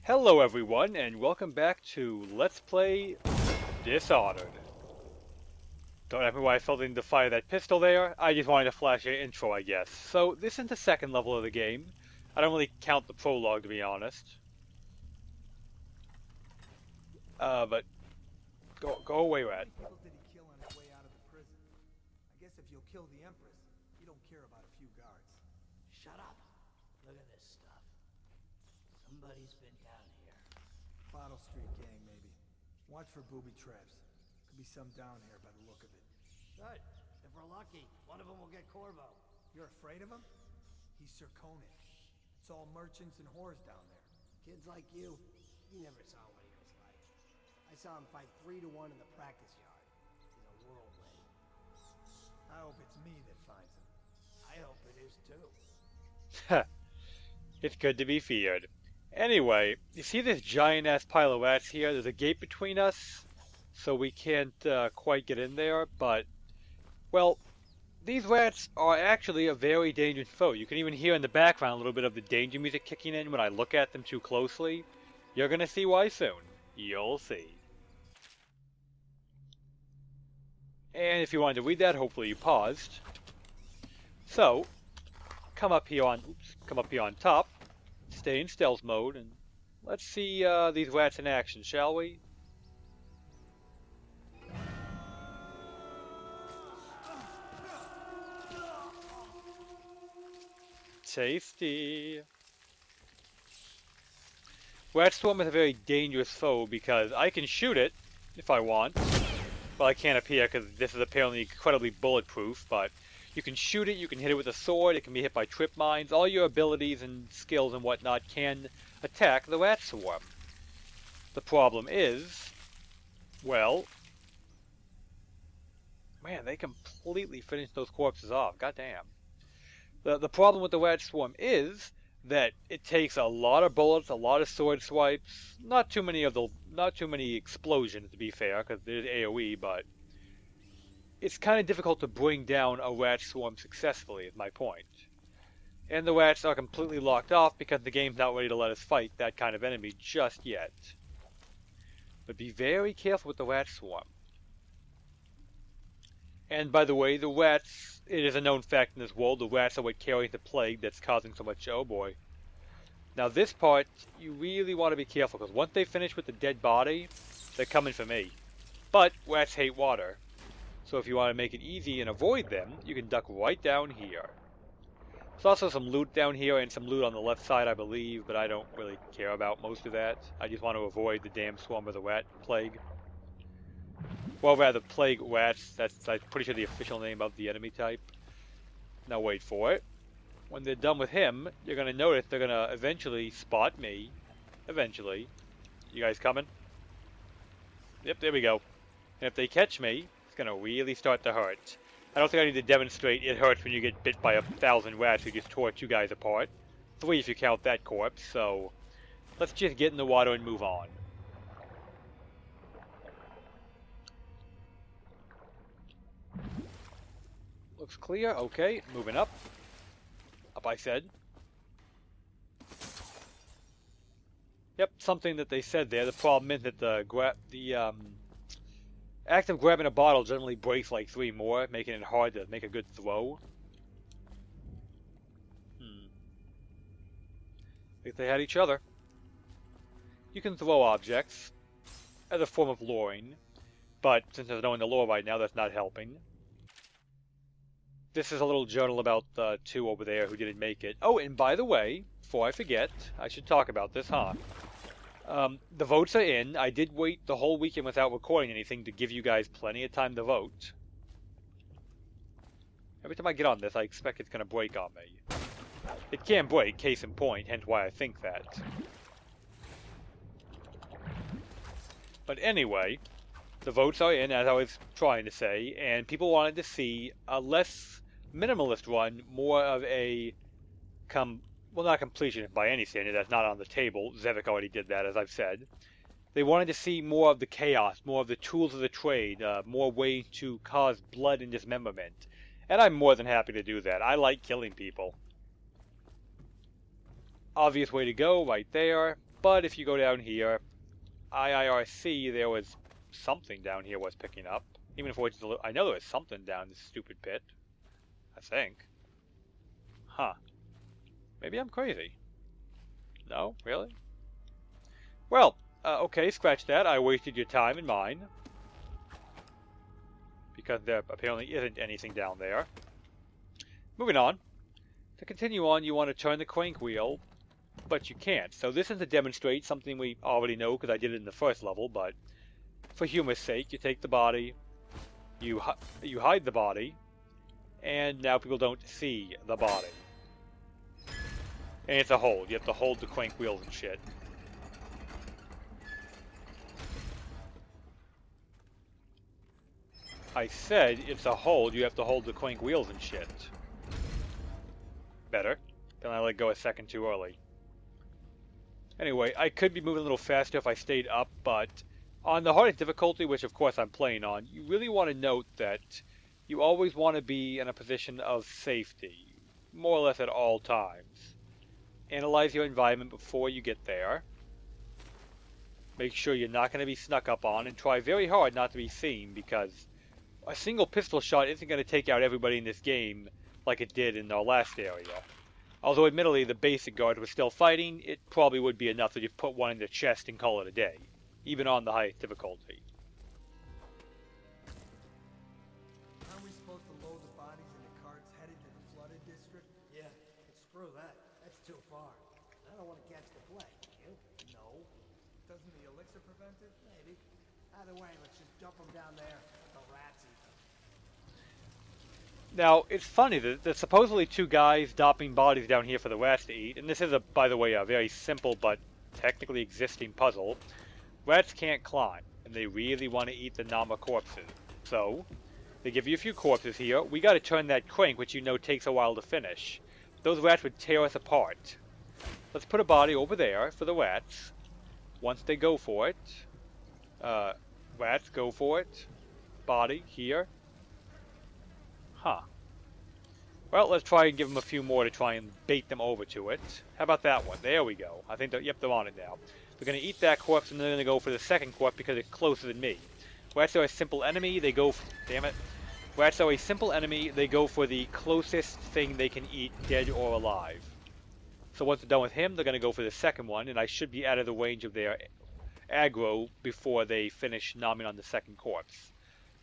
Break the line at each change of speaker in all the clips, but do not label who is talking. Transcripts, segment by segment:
Hello everyone, and welcome back to Let's Play Dishonored. Don't ask me why I felt the need to fire that pistol there, I just wanted to flash an intro, I guess. So, this is the second level of the game. I don't really count the prologue, to be honest. But go away, Rat.
How many people did he kill on his way out of the prison? I guess if you'll kill the Empress, you don't care about a few guards.
Shut up. Look at this stuff. Somebody's been down here.
Bottle Street gang, maybe. Watch for booby traps. Could be some down here by the look of it.
Good. If we're lucky, one of them will get Corvo.
You're afraid of him? He's Sir Conan. It's all merchants and whores down there.
Kids like you never saw what he was like. I saw him fight 3 to 1 in the practice yard. He's a whirlwind.
I hope it's me that finds him.
I hope it is too.
It's good to be feared. Anyway, you see this giant-ass pile of rats here? There's a gate between us, so we can't quite get in there, but, well, these rats are actually a very dangerous foe. You can even hear in the background a little bit of the danger music kicking in when I look at them too closely. You're gonna see why soon. You'll see. And if you wanted to read that, hopefully you paused. So, come up here on top, stay in stealth mode, and let's see these rats in action, shall we? Tasty. Rat Swarm is a very dangerous foe because I can shoot it if I want. Well, I can't up here because this is apparently incredibly bulletproof, but you can shoot it, you can hit it with a sword, it can be hit by trip mines. All your abilities and skills and whatnot can attack the Rat Swarm. The problem is, well, man, they completely finished those corpses off. Goddamn. The problem with the Rat Swarm is that it takes a lot of bullets, a lot of sword swipes, not too many explosions to be fair, because there's AoE, but it's kind of difficult to bring down a rat swarm successfully, is my point. And the rats are completely locked off because the game's not ready to let us fight that kind of enemy just yet. But be very careful with the rat swarm. And by the way, the rats, it is a known fact in this world, the rats are what carries the plague that's causing so much, oh boy. Now this part, you really want to be careful, because once they finish with the dead body, they're coming for me. But rats hate water, so if you want to make it easy and avoid them, you can duck right down here. There's also some loot down here and some loot on the left side, I believe, but I don't really care about most of that. I just want to avoid the damn swarm of the rat plague. Well, rather, plague rats, that's I'm pretty sure the official name of the enemy type. Now wait for it. When they're done with him, you're going to notice they're going to eventually spot me. Eventually. You guys coming? Yep, there we go. And if they catch me, it's going to really start to hurt. I don't think I need to demonstrate it hurts when you get bit by 1,000 rats who just tore you guys apart. 3 if you count that corpse, so let's just get in the water and move on. Looks clear, okay, moving up. Up I said. Yep, something that they said there. The problem is that the act of grabbing a bottle generally breaks like 3 more, making it hard to make a good throw. I think they had each other. You can throw objects as a form of luring, but since there's no one to lure right now, that's not helping. This is a little journal about the 2 over there who didn't make it. Oh, and by the way, before I forget, I should talk about this, huh? The votes are in. I did wait the whole weekend without recording anything to give you guys plenty of time to vote. Every time I get on this, I expect it's going to break on me. It can break, case in point, hence why I think that. But anyway, the votes are in, as I was trying to say, and people wanted to see a less minimalist run, more of a well, not completion by any standard, that's not on the table. Zevik already did that, as I've said. They wanted to see more of the chaos, more of the tools of the trade, more ways to cause blood and dismemberment. And I'm more than happy to do that. I like killing people. Obvious way to go, right there. But if you go down here, IIRC, there was something down here was picking up. Even if it was just a little, I know there was something down this stupid pit. I think. Huh. Maybe I'm crazy. No? Really? Well, okay, scratch that. I wasted your time and mine. Because there apparently isn't anything down there. Moving on. To continue on, you want to turn the crank wheel, but you can't. So this is to demonstrate something we already know because I did it in the first level, but for humor's sake, you take the body, you hide the body, and now people don't see the body. And it's a hold. You have to hold the crank wheels and shit. I said it's a hold. You have to hold the crank wheels and shit. Better. Then I let go a second too early. Anyway, I could be moving a little faster if I stayed up, but on the hardest difficulty, which of course I'm playing on, you really want to note that you always want to be in a position of safety, more or less at all times. Analyze your environment before you get there. Make sure you're not going to be snuck up on, and try very hard not to be seen, because a single pistol shot isn't going to take out everybody in this game like it did in our last area. Although admittedly the basic guard was still fighting, it probably would be enough to just put one in the chest and call it a day, even on the highest difficulty.
Aren't we supposed to load the bodies into carts headed to the flooded district?
Yeah, but screw that. That's too far. I don't want to catch the plague. You?
No. Doesn't the elixir prevent it?
Maybe. Either way, let's just dump them down there. Let the rats eat them.
Now, it's funny that there's supposedly two guys dropping bodies down here for the rats to eat, and this is, by the way, a very simple but technically existing puzzle. Rats can't climb, and they really want to eat the Nama corpses. So, they give you a few corpses here. We gotta turn that crank, which you know takes a while to finish. Those rats would tear us apart. Let's put a body over there for the rats. Once they go for it, rats go for it. Body here. Huh. Well, let's try and give them a few more to try and bait them over to it. How about that one? There we go. I think, yep, they're on it now. They're going to eat that corpse, and they're going to go for the second corpse because it's closer than me. Rats are a simple enemy. They go for... Damn it. Rats are a simple enemy. They go for the closest thing they can eat, dead or alive. So once they're done with him, they're going to go for the second one, and I should be out of the range of their aggro before they finish nomming on the second corpse.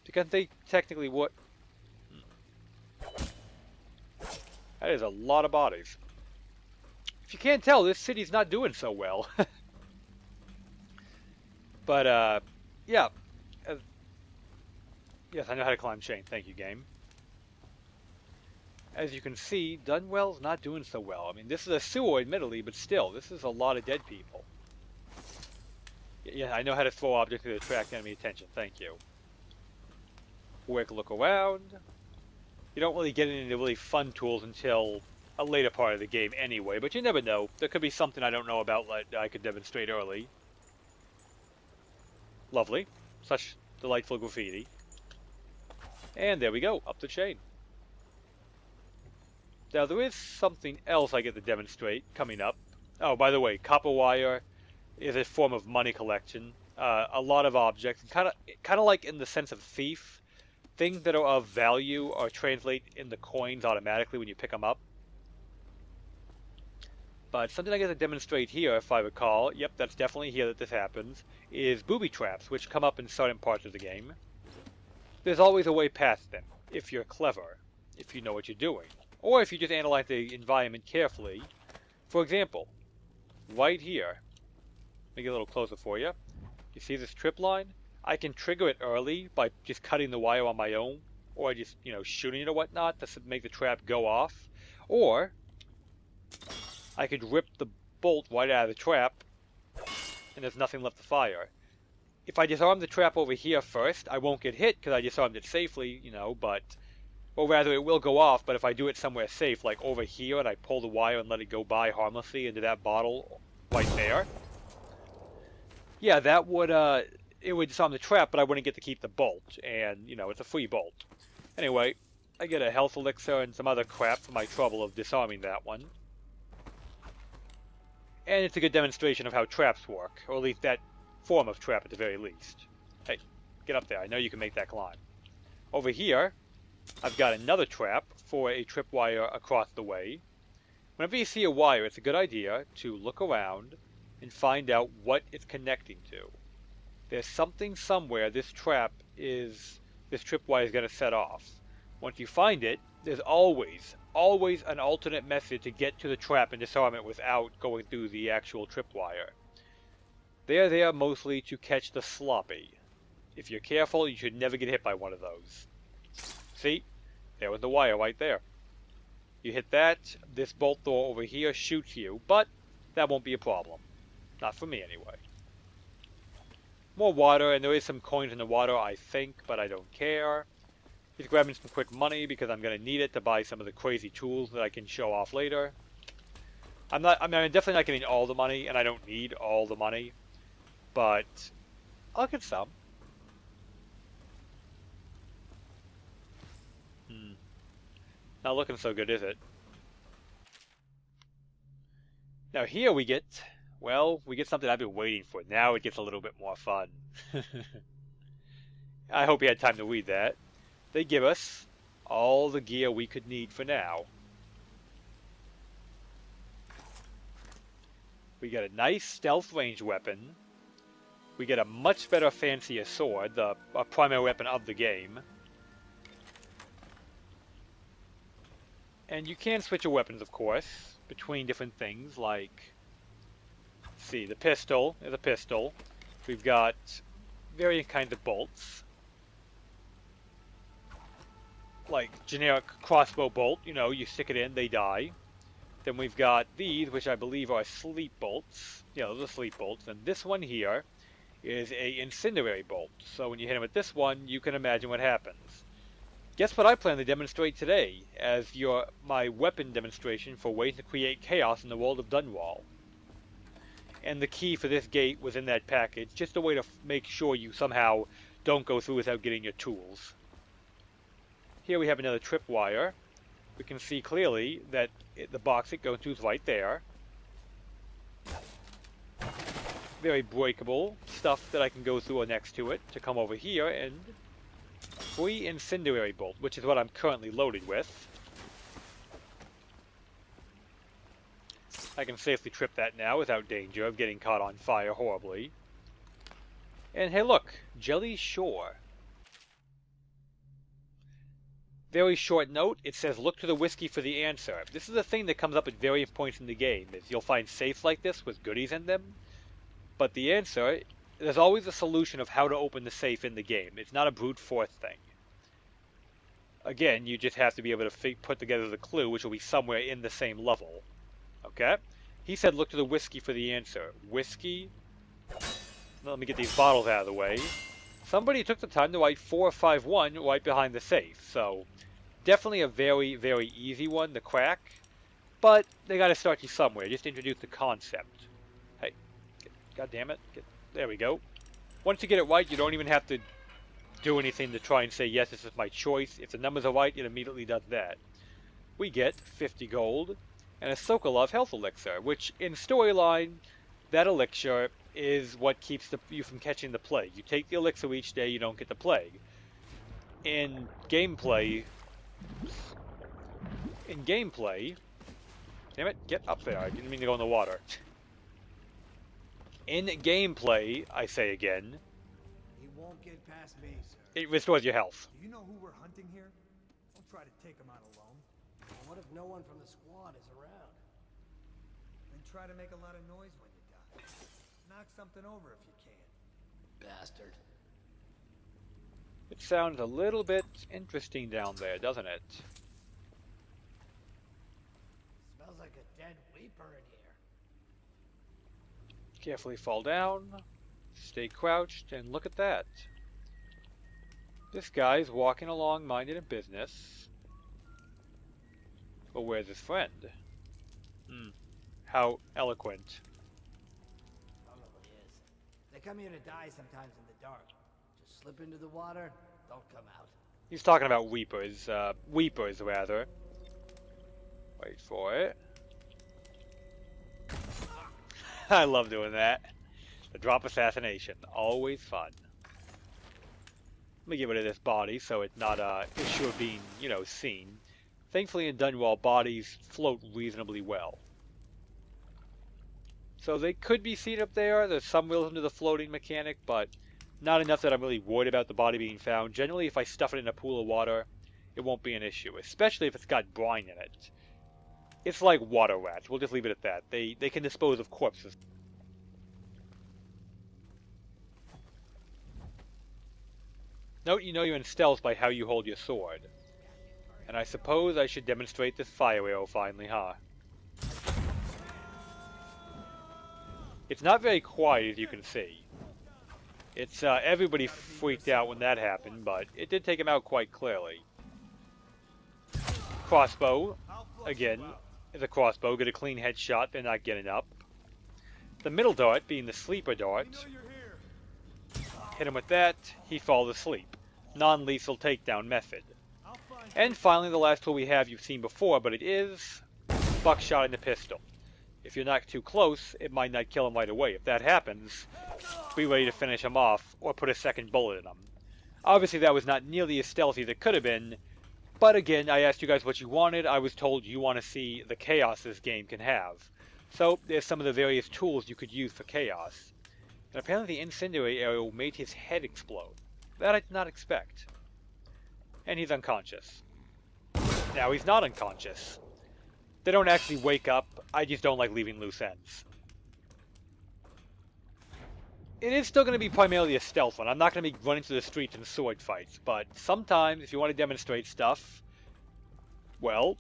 Because they technically would... That is a lot of bodies. If you can't tell, this city's not doing so well. But, yeah. Yes, I know how to climb chain. Thank you, game. As you can see, Dunwell's not doing so well. I mean, this is a sewer, admittedly, but still, this is a lot of dead people. Yeah, I know how to throw objects to attract enemy attention. Thank you. Quick look around. You don't really get into really fun tools until a later part of the game anyway, but you never know. There could be something I don't know about that I could demonstrate early. Lovely. Such delightful graffiti. And there we go, up the chain. Now there is something else I get to demonstrate coming up. Oh, by the way, copper wire is a form of money collection. A lot of objects, kind of like in the sense of thief. Things that are of value are translate into coins automatically when you pick them up. But something I get to demonstrate here, if I recall, yep, that's definitely here that this happens, is booby traps, which come up in certain parts of the game. There's always a way past them, if you're clever, if you know what you're doing, or if you just analyze the environment carefully. For example, right here, let me get a little closer for you. You see this trip line? I can trigger it early by just cutting the wire on my own, or just, you know, shooting it or whatnot to make the trap go off. Or I could rip the bolt right out of the trap, and there's nothing left to fire. If I disarm the trap over here first, I won't get hit because I disarmed it safely, you know, but... Or rather, it will go off, but if I do it somewhere safe, like over here, and I pull the wire and let it go by harmlessly into that bottle right there, yeah, that would, it would disarm the trap, but I wouldn't get to keep the bolt, and, you know, it's a free bolt. Anyway, I get a health elixir and some other crap for my trouble of disarming that one. And it's a good demonstration of how traps work, or at least that form of trap at the very least. Hey, get up there. I know you can make that climb. Over here, I've got another trap for a tripwire across the way. Whenever you see a wire, it's a good idea to look around and find out what it's connecting to. There's something somewhere this tripwire is going to set off. Once you find it, there's always an alternate method to get to the trap and disarm it without going through the actual tripwire. They're there mostly to catch the sloppy. If you're careful, you should never get hit by one of those. See? There was the wire right there. You hit that, this bolt door over here shoots you, but that won't be a problem. Not for me, anyway. More water, and there is some coins in the water, I think, but I don't care. Just grabbing some quick money because I'm going to need it to buy some of the crazy tools that I can show off later. I'm definitely not getting all the money, and I don't need all the money, but I'll get some. Not looking so good, is it? Now here we get something I've been waiting for. Now it gets a little bit more fun. I hope you had time to read that. They give us all the gear we could need for now. We get a nice stealth range weapon. We get a much better, fancier sword, the primary weapon of the game. And you can switch your weapons, of course, between different things, like, let's see, the pistol is a pistol. We've got various kinds of bolts, like generic crossbow bolt, you know, you stick it in, they die. Then we've got these, which I believe are sleep bolts. Yeah, those are sleep bolts. And this one here is a incendiary bolt. So when you hit him with this one, you can imagine what happens. Guess what I plan to demonstrate today as my weapon demonstration for ways to create chaos in the world of Dunwall. And the key for this gate was in that package, just a way to make sure you somehow don't go through without getting your tools. Here we have another tripwire. We can see clearly that the box it goes to is right there. Very breakable stuff that I can go through next to it to come over here and free incendiary bolt, which is what I'm currently loaded with. I can safely trip that now without danger of getting caught on fire horribly. And hey look, Jelly Shore. Very short note, it says look to the whiskey for the answer. This is a thing that comes up at various points in the game, is you'll find safes like this with goodies in them. But the answer, there's always a solution of how to open the safe in the game. It's not a brute force thing. Again, you just have to be able to put together the clue, which will be somewhere in the same level. Okay? He said look to the whiskey for the answer. Whiskey? Let me get these bottles out of the way. Somebody took the time to write 451 right behind the safe, so definitely a very, very easy one to crack. But they got to start you somewhere, just introduce the concept. Hey, God damn it. There we go. Once you get it right, you don't even have to do anything to try and say, yes, this is my choice. If the numbers are right, it immediately does that. We get 50 gold and a Sokolov health elixir, which in storyline, that elixir is what keeps you from catching the plague. You take the elixir each day, you don't get the plague. In gameplay, damn it, get up there. I didn't mean to go in the water. In gameplay, I say again,
He won't get past me, sir.
it restores your health.
Do you know who we're hunting here? Don't try to take him out alone.
What if no one from the squad is around?
Then try to make a lot of noise when you die. Knock something over if you can.
Bastard.
It sounds a little bit interesting down there, doesn't it?
Smells like a dead weeper in here.
Carefully fall down, stay crouched, and look at that. This guy's walking along minding a business. But where's his friend? How eloquent.
Probably is. They come here to die sometimes in the dark. Just slip into the water, don't come out.
He's talking about weepers, rather. Wait for it. I love doing that. The drop assassination, always fun. Let me get rid of this body so it's not a issue of being, you know, seen. Thankfully in Dunwall, bodies float reasonably well. So they could be seen up there. There's some realism to the floating mechanic, but not enough that I'm really worried about the body being found. Generally, if I stuff it in a pool of water, it won't be an issue, especially if it's got brine in it. It's like water rats. We'll just leave it at that. They can dispose of corpses. Note you know you're in stealth by how you hold your sword. And I suppose I should demonstrate this fire arrow finally, huh? It's not very quiet, as you can see. It's, everybody freaked out when that happened, but it did take him out quite clearly. Crossbow, again, is a crossbow. Get a clean headshot, they're not getting up. The middle dart, being the sleeper dart. Hit him with that, he falls asleep. Non-lethal takedown method. And finally, the last tool we have you've seen before, but it is buckshot in the pistol. If you're not too close, it might not kill him right away. If that happens, be ready to finish him off or put a second bullet in him. Obviously, that was not nearly as stealthy as it could have been, but again, I asked you guys what you wanted. I was told you want to see the chaos this game can have. So, there's some of the various tools you could use for chaos. And apparently the incendiary arrow made his head explode. That I did not expect. And he's unconscious. Now he's not unconscious. They don't actually wake up, I just don't like leaving loose ends. It is still going to be primarily a stealth one. I'm not going to be running through the streets in sword fights, but sometimes if you want to demonstrate stuff, well,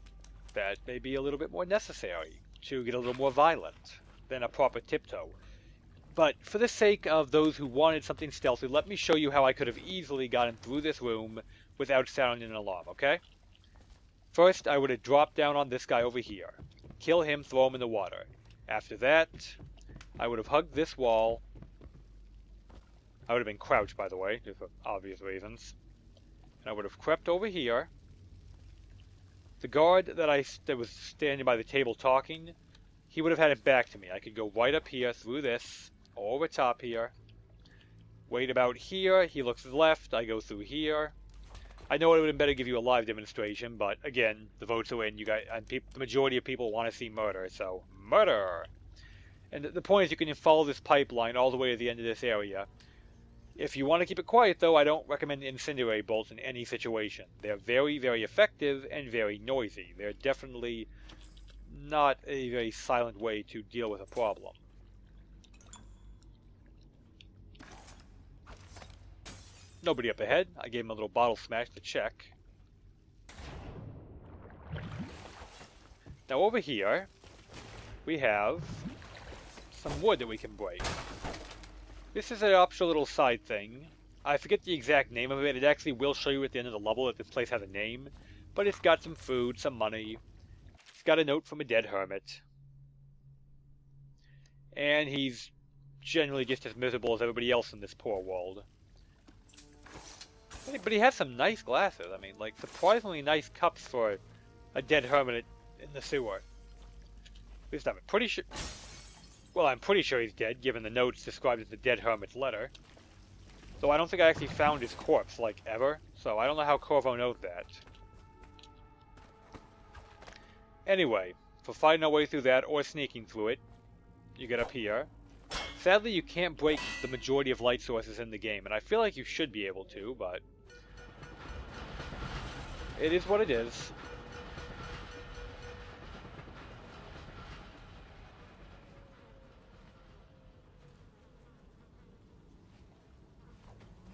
that may be a little bit more necessary to get a little more violent than a proper tiptoe. But for the sake of those who wanted something stealthy, let me show you how I could have easily gotten through this room without sounding an alarm, okay? First, I would have dropped down on this guy over here. Kill him, throw him in the water. After that, I would have hugged this wall. I would have been crouched, by the way, just for obvious reasons. And I would have crept over here. The guard that was standing by the table talking, he would have had it back to me. I could go right up here through this, over top here. Wait about here, he looks left, I go through here. I know it would have been better to give you a live demonstration, but again, the votes are in. You guys, and the majority of people want to see murder, so murder! And the point is you can follow this pipeline all the way to the end of this area. If you want to keep it quiet, though, I don't recommend incendiary bolts in any situation. They're very, very effective and very noisy. They're definitely not a very silent way to deal with a problem. Nobody up ahead. I gave him a little bottle smash to check. Now over here, we have some wood that we can break. This is an optional little side thing. I forget the exact name of it. It actually will show you at the end of the level that this place has a name. But it's got some food, some money. It's got a note from a dead hermit. And he's generally just as miserable as everybody else in this poor world. But he has some nice glasses. I mean, like, surprisingly nice cups for a dead hermit in the sewer. At least I'm pretty sure... Well, I'm pretty sure he's dead, given the notes described as the dead hermit's letter. Though I don't think I actually found his corpse, like, ever. So I don't know how Corvo knows that. Anyway, for fighting our way through that, or sneaking through it, you get up here. Sadly, you can't break the majority of light sources in the game, and I feel like you should be able to, but... it is what it is.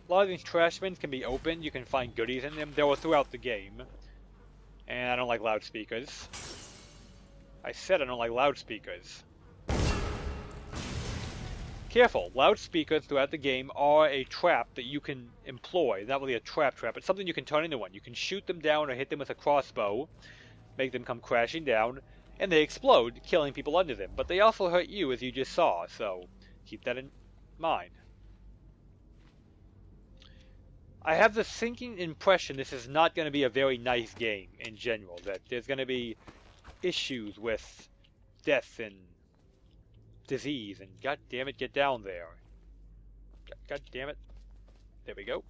A lot of these trash bins can be opened, you can find goodies in them. They were throughout the game. And I don't like loudspeakers. I said I don't like loudspeakers. Careful, loudspeakers throughout the game are a trap that you can employ. Not really a trap, it's something you can turn into one. You can shoot them down or hit them with a crossbow, make them come crashing down, and they explode, killing people under them. But they also hurt you, as you just saw, so keep that in mind. I have the sinking impression this is not going to be a very nice game in general, that there's going to be issues with death and disease, and god damn it, get down there. God damn it. There we go.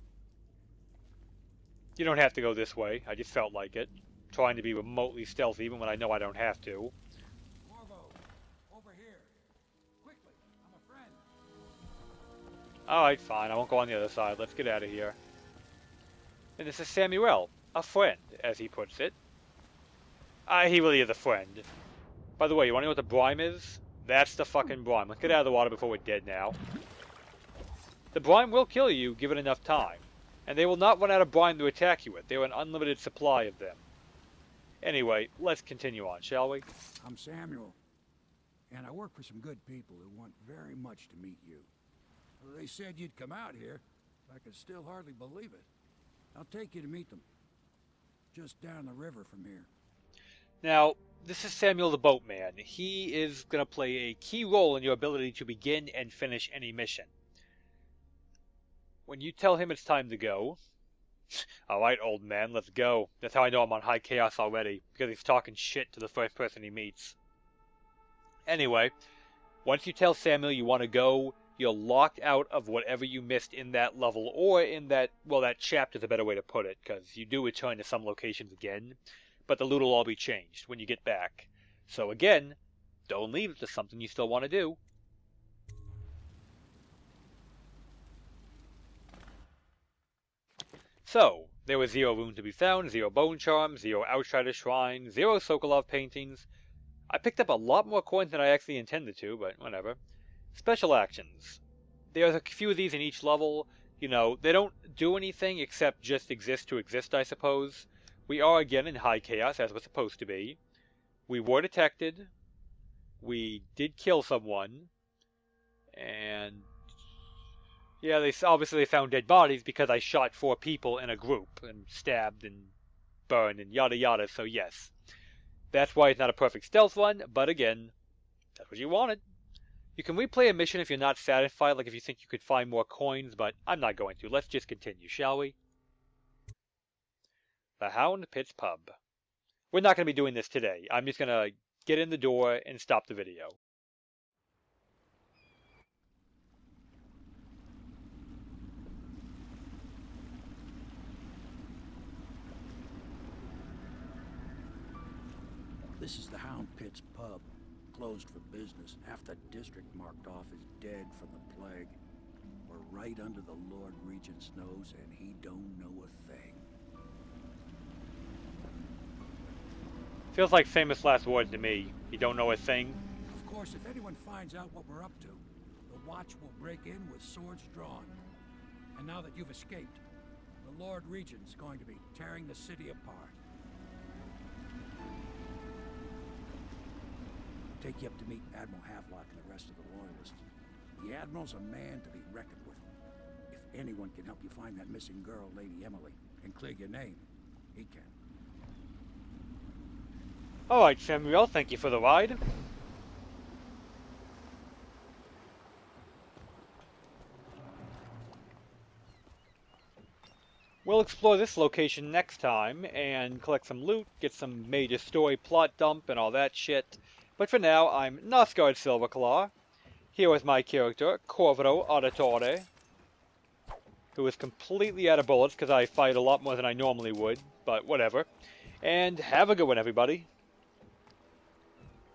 You don't have to go this way, I just felt like it. Trying to be remotely stealthy even when I know I don't have to.
Corvo, over here. Quickly, I'm a friend.
Alright, fine, I won't go on the other side. Let's get out of here. And this is Samuel, a friend, as he puts it. He really is a friend. By the way, you wanna know what the brine is? That's the fucking brine. Let's get out of the water before we're dead now. The brine will kill you, given enough time. And they will not run out of brine to attack you with. They are an unlimited supply of them. Anyway, let's continue on, shall we?
I'm Samuel, and I work for some good people who want very much to meet you. Well, they said you'd come out here. I can still hardly believe it. I'll take you to meet them. Just down the river from here.
Now, this is Samuel the Boatman. He is going to play a key role in your ability to begin and finish any mission. When you tell him it's time to go, alright, old man, let's go. That's how I know I'm on high chaos already, because he's talking shit to the first person he meets. Anyway, once you tell Samuel you want to go, you're locked out of whatever you missed in that level, or in that, well, that chapter's a better way to put it, because you do return to some locations again, but the loot will all be changed when you get back. So again, don't leave if there's something you still want to do. So, there was 0 rune to be found, 0 bone charms, 0 outsider shrine, 0 Sokolov paintings. I picked up a lot more coins than I actually intended to, but whatever. Special actions. There's a few of these in each level. You know, they don't do anything except just exist to exist, I suppose. We are again in high chaos, as we're supposed to be. We were detected. We did kill someone. And yeah, obviously they found dead bodies because I shot 4 people in a group and stabbed and burned and yada yada, so yes. That's why it's not a perfect stealth run, but again, that's what you wanted. You can replay a mission if you're not satisfied, like if you think you could find more coins, but I'm not going to. Let's just continue, shall we? The Hound Pits Pub. We're not going to be doing this today. I'm just going to get in the door and stop the video.
This is the Hound Pits pub, closed for business. Half the district marked off as dead from the plague. We're right under the Lord Regent's nose, and he don't know a thing.
Feels like famous last words to me. You don't know a thing.
Of course, if anyone finds out what we're up to, the Watch will break in with swords drawn. And now that you've escaped, the Lord Regent's going to be tearing the city apart. Take you up to meet Admiral Havelock and the rest of the Loyalists. The Admiral's a man to be reckoned with. If anyone can help you find that missing girl, Lady Emily, and clear your name, he can.
Alright, Samuel, thank you for the ride. We'll explore this location next time and collect some loot, get some major story plot dump and all that shit. But for now, I'm Nosgard Silverclaw. Here is my character, Corvo Auditore, who is completely out of bullets because I fight a lot more than I normally would, but whatever. And have a good one, everybody.